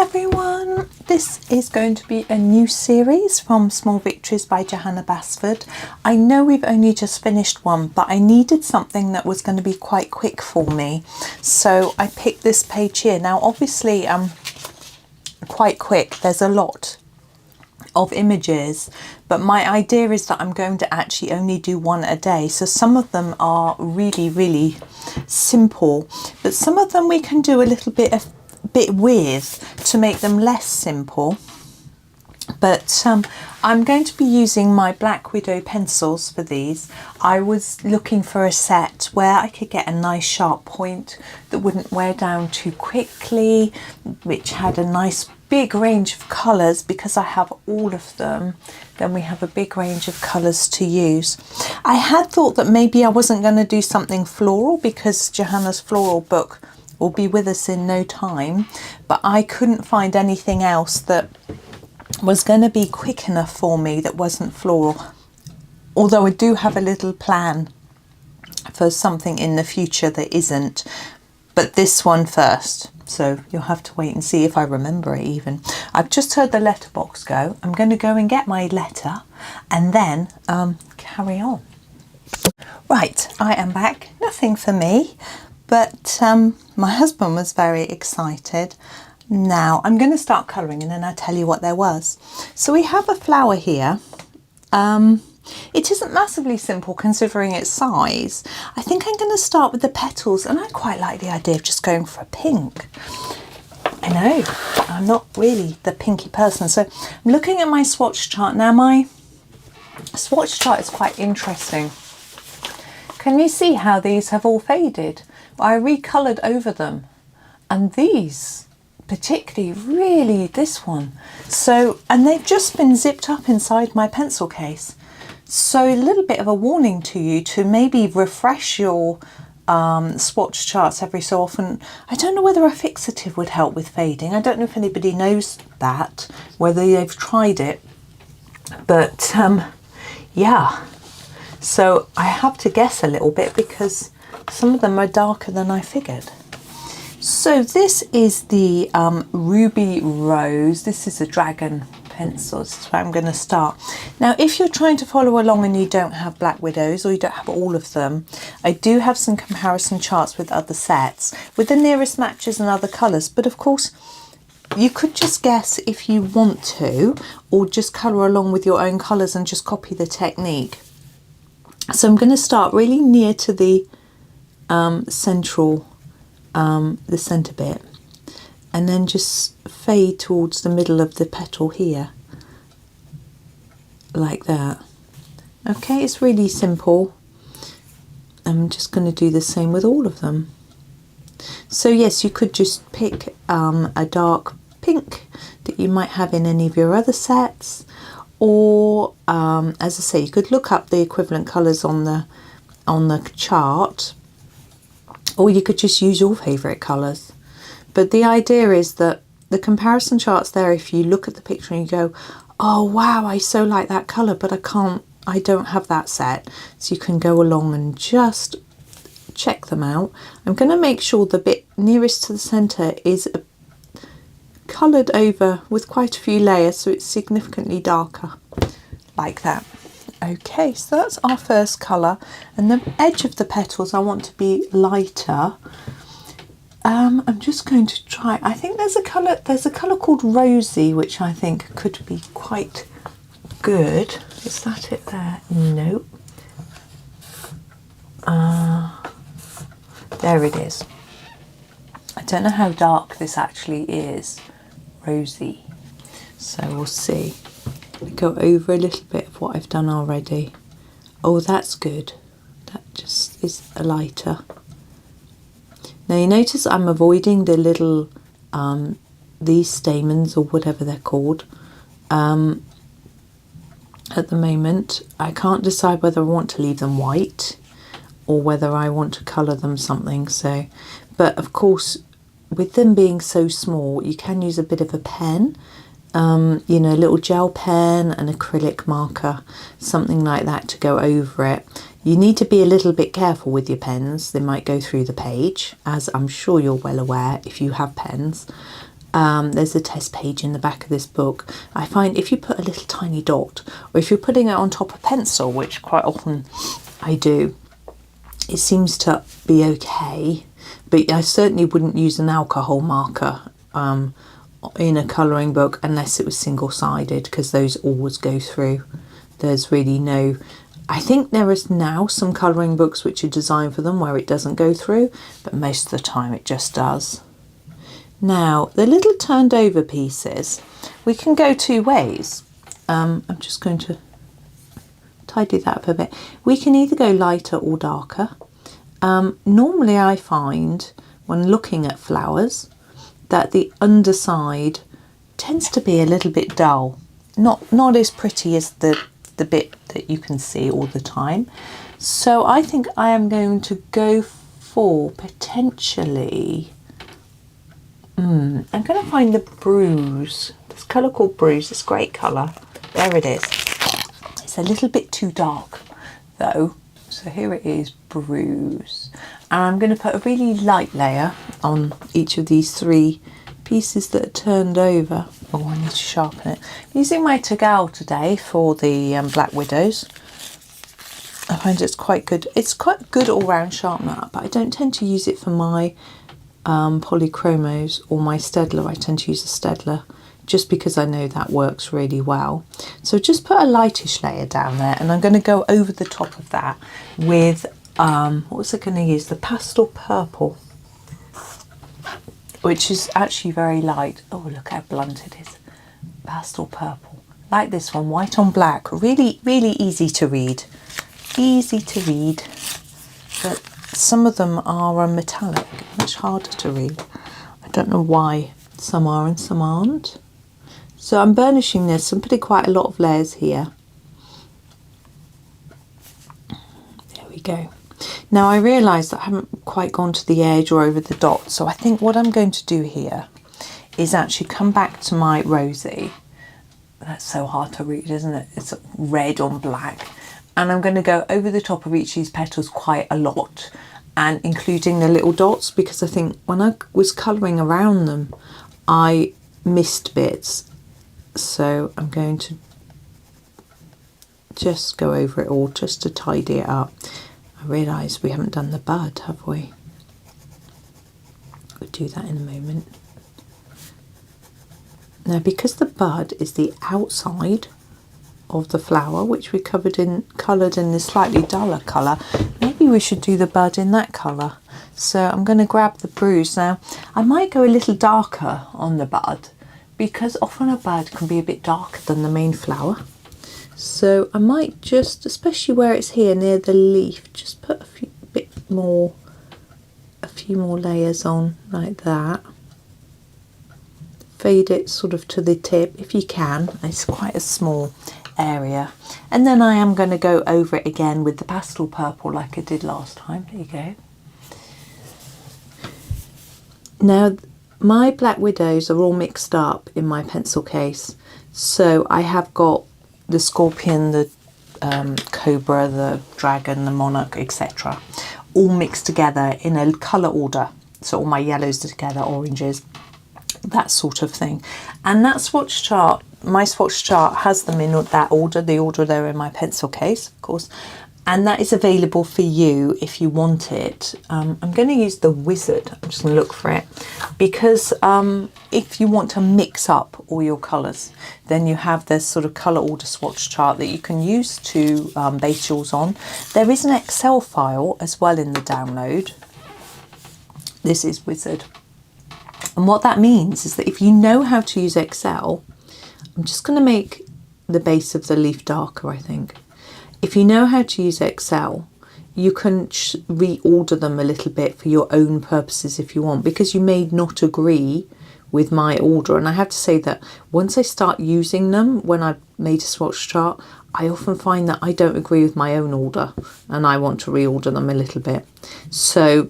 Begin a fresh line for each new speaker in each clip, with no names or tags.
everyone, this is going to be a new series from Small Victories by Johanna Basford. I know we've only just finished one, but I needed something that was going to be quite quick for me, so I picked this page here. Now obviously quite quick, there's a lot of images, but my idea is that I'm going to actually only do one a day, so some of them are really simple, but some of them we can do a little bit with to make them less simple. But I'm going to be using my Black Widow pencils for these. I was looking for a set where I could get a nice sharp point that wouldn't wear down too quickly, which had a nice big range of colours. Because I have all of them, then we have a big range of colours to use. I had thought that maybe I wasn't going to do something floral because Johanna's floral book will be with us in no time, but I couldn't find anything else that was going to be quick enough for me that wasn't floral, although I do have a little plan for something in the future that isn't, but this one first, so you'll have to wait and see if I remember it even. I've just heard the letterbox go. I'm going to go and get my letter and then carry on. Right, I am back. Nothing for me, but my husband was very excited. Now I'm going to start colouring and then I'll tell you what there was. So we have a flower here. It isn't massively simple considering its size. I think I'm going to start with the petals, and I quite like the idea of just going for a pink. I know, I'm not really the pinky person. So I'm looking at my swatch chart. Now my swatch chart is quite interesting. Can you see how these have all faded? I recoloured over them, and these particularly, really this one. So, and they've just been zipped up inside my pencil case. So a little bit of a warning to you to maybe refresh your swatch charts every so often. I don't know whether a fixative would help with fading. I don't know if anybody knows that, whether they've tried it, but yeah. So I have to guess a little bit because some of them are darker than I figured. So this is the Ruby Rose. This is a dragon pencil. This is where I'm going to start. Now, if you're trying to follow along and you don't have Black Widows, or you don't have all of them, I do have some comparison charts with other sets with the nearest matches and other colours. But of course, you could just guess if you want to, or just colour along with your own colours and just copy the technique. So I'm going to start really near to the central, the centre bit, and then just fade towards the middle of the petal here, like that. Okay, it's really simple. I'm just going to do the same with all of them. So yes, you could just pick a dark pink that you might have in any of your other sets, or as I say, you could look up the equivalent colours on the chart, or you could just use your favourite colours. But the idea is that the comparison chart's there if you look at the picture and you go, oh wow, I so like that colour, but I don't have that set. So you can go along and just check them out. I'm going to make sure the bit nearest to the centre is coloured over with quite a few layers, so it's significantly darker, like that. Okay, so that's our first colour, and the edge of the petals I want to be lighter. I'm just going to try, I think there's a colour called Rosy, which I think could be quite good. Is that it there? Nope. There it is. I don't know how dark this actually is. Rosy. So we'll see. Go over a little bit of what I've done already. Oh, that's good. That just is a lighter. Now you notice I'm avoiding the little these stamens, or whatever they're called, at the moment. I can't decide whether I want to leave them white or whether I want to colour them something. So, but of course, with them being so small, you can use a bit of a pen, you know, a little gel pen, an acrylic marker, something like that to go over it. You need to be a little bit careful with your pens. They might go through the page, as I'm sure you're well aware if you have pens. There's a test page in the back of this book. I find if you put a little tiny dot, or if you're putting it on top of pencil, which quite often I do, it seems to be okay. But I certainly wouldn't use an alcohol marker in a colouring book unless it was single-sided, because those always go through. There's really no... I think there is now some colouring books which are designed for them where it doesn't go through, but most of the time it just does. Now, the little turned over pieces, we can go two ways. I'm just going to tidy that up a bit. We can either go lighter or darker. Normally I find when looking at flowers that the underside tends to be a little bit dull, not as pretty as the bit that you can see all the time. So I think I am going to go for potentially, I'm going to find the bruise, this colour called Bruise, this great colour, there it is. It's a little bit too dark though, so here it is, Bruise. And I'm going to put a really light layer on each of these three pieces that are turned over. Oh, I need to sharpen it. I'm using my Tagal today for the Black Widows. I find it's quite good. It's quite good all-round sharpener, but I don't tend to use it for my polychromos or my Stedler. I tend to use a Stedler just because I know that works really well. So just put a lightish layer down there, and I'm going to go over the top of that with, what was I going to use? The pastel purple, which is actually very light. Oh, look how blunt it is. Pastel purple. Like this one, white on black. Really, really easy to read. Easy to read. But some of them are metallic, much harder to read. I don't know why some are and some aren't. So I'm burnishing this. I'm putting quite a lot of layers here. There we go. Now I realise that I haven't quite gone to the edge or over the dot, so I think what I'm going to do here is actually come back to my rosy. That's so hard to read, isn't it? It's red on black. And I'm going to go over the top of each of these petals quite a lot, and including the little dots, because I think when I was colouring around them I missed bits. So I'm going to just go over it all just to tidy it up. I realise we haven't done the bud, have we? We'll do that in a moment. Now, because the bud is the outside of the flower, which we coloured in this slightly duller colour, maybe we should do the bud in that colour. So I'm going to grab the bruise. Now, I might go a little darker on the bud, because often a bud can be a bit darker than the main flower. So I might just, especially where it's here near the leaf, just put a few more layers on like that. Fade it sort of to the tip if you can. It's quite a small area. And then I am going to go over it again with the pastel purple like I did last time. There you go. Now my Black Widows are all mixed up in my pencil case. So I have got the Scorpion, the Cobra, the Dragon, the Monarch, etc. all mixed together in a colour order. So all my yellows are together, oranges, that sort of thing. And that swatch chart, my swatch chart has them in that order, the order they're in my pencil case, of course. And that is available for you if you want it. I'm going to use the Wizard. I'm just going to look for it. Because if you want to mix up all your colours, then you have this sort of colour order swatch chart that you can use to base yours on. There is an Excel file as well in the download. This is Wizard. And what that means is that if you know how to use Excel, I'm just going to make the base of the leaf darker, I think. If you know how to use Excel, you can reorder them a little bit for your own purposes if you want, because you may not agree with my order. And I have to say that once I start using them, when I've made a swatch chart, I often find that I don't agree with my own order and I want to reorder them a little bit. So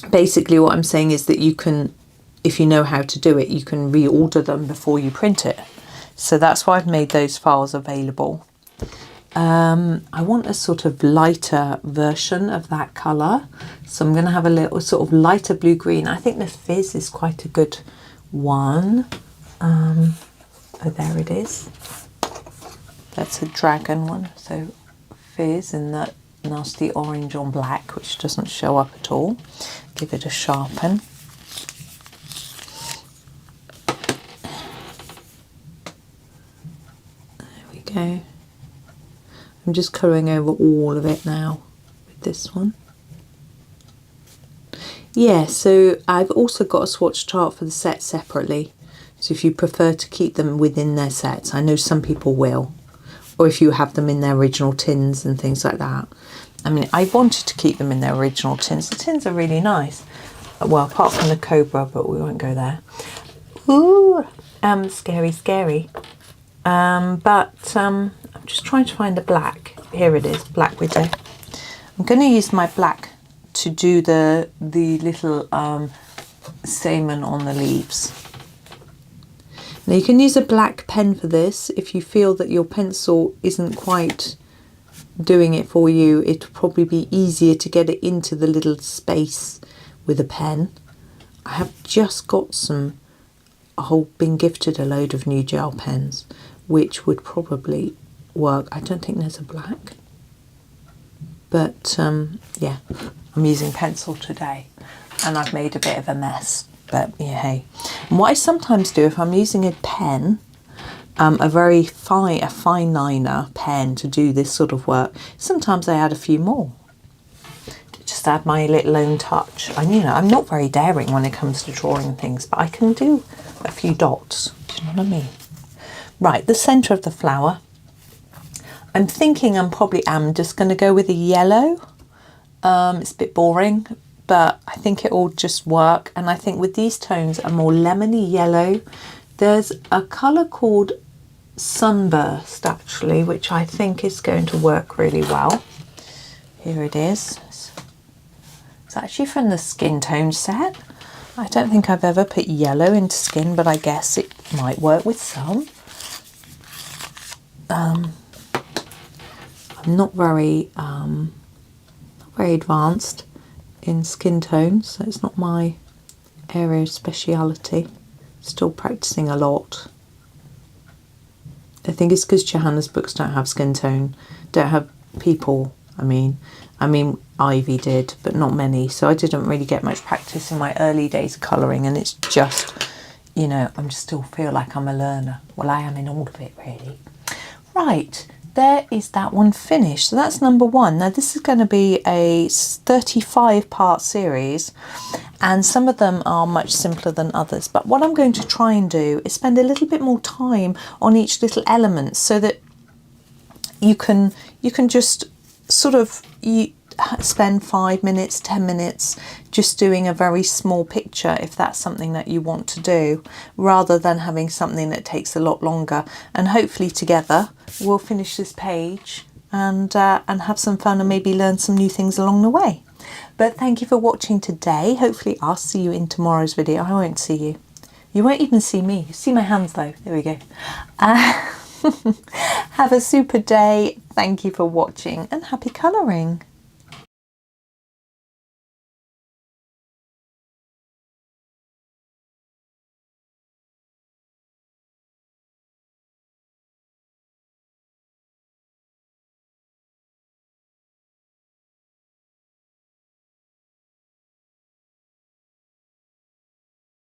basically what I'm saying is that you can, if you know how to do it, you can reorder them before you print it. So that's why I've made those files available. I want a sort of lighter version of that colour, so I'm going to have a little sort of lighter blue-green. I think the Fizz is quite a good one. Oh, there it is. That's a dragon one. So fizz in that nasty orange on black, which doesn't show up at all. Give it a sharpen. There we go. I'm just colouring over all of it now with this one. Yeah, so I've also got a swatch chart for the sets separately. So if you prefer to keep them within their sets, I know some people will. Or if you have them in their original tins and things like that. I mean, I wanted to keep them in their original tins. The tins are really nice. Well, apart from the Cobra, but we won't go there. Ooh, scary, scary. I'm just trying to find the black. Here it is, Black Widow. I'm going to use my black to do the little salmon on the leaves. Now you can use a black pen for this. If you feel that your pencil isn't quite doing it for you, it'll probably be easier to get it into the little space with a pen. I have just got been gifted a load of new gel pens, which would probably work. I don't think there's a black. But yeah, I'm using pencil today and I've made a bit of a mess, but yeah, hey. And what I sometimes do if I'm using a pen, a fine liner pen to do this sort of work, sometimes I add a few more. Just add my little own touch. And you know, I'm not very daring when it comes to drawing things, but I can do a few dots. Do you know what I mean? Right, the centre of the flower. I'm thinking I'm just going to go with a yellow. It's a bit boring, but I think it will just work. And I think with these tones, a more lemony yellow. There's a colour called Sunburst, actually, which I think is going to work really well. Here it is. It's actually from the Skin Tone set. I don't think I've ever put yellow into skin, but I guess it might work with some. I'm not very advanced in skin tones, so it's not my area of speciality. Still practicing a lot. I think it's because Johanna's books don't have skin tone, don't have people. I mean Ivy did, but not many, so I didn't really get much practice in my early days of colouring, and it's just, you know, I still feel like I'm a learner. Well, I am in all of it, really. Right, there is that one finished. So that's number one. Now this is going to be a 35-part series, and some of them are much simpler than others. But what I'm going to try and do is spend a little bit more time on each little element, so that you can just sort of spend 5 minutes, 10 minutes just doing a very small picture if that's something that you want to do, rather than having something that takes a lot longer. And hopefully together we'll finish this page and have some fun and maybe learn some new things along the way. But thank you for watching today. Hopefully I'll see you in tomorrow's video. I won't see you. You won't even see me. You see my hands though. There we go. Have a super day. Thank you for watching and happy colouring.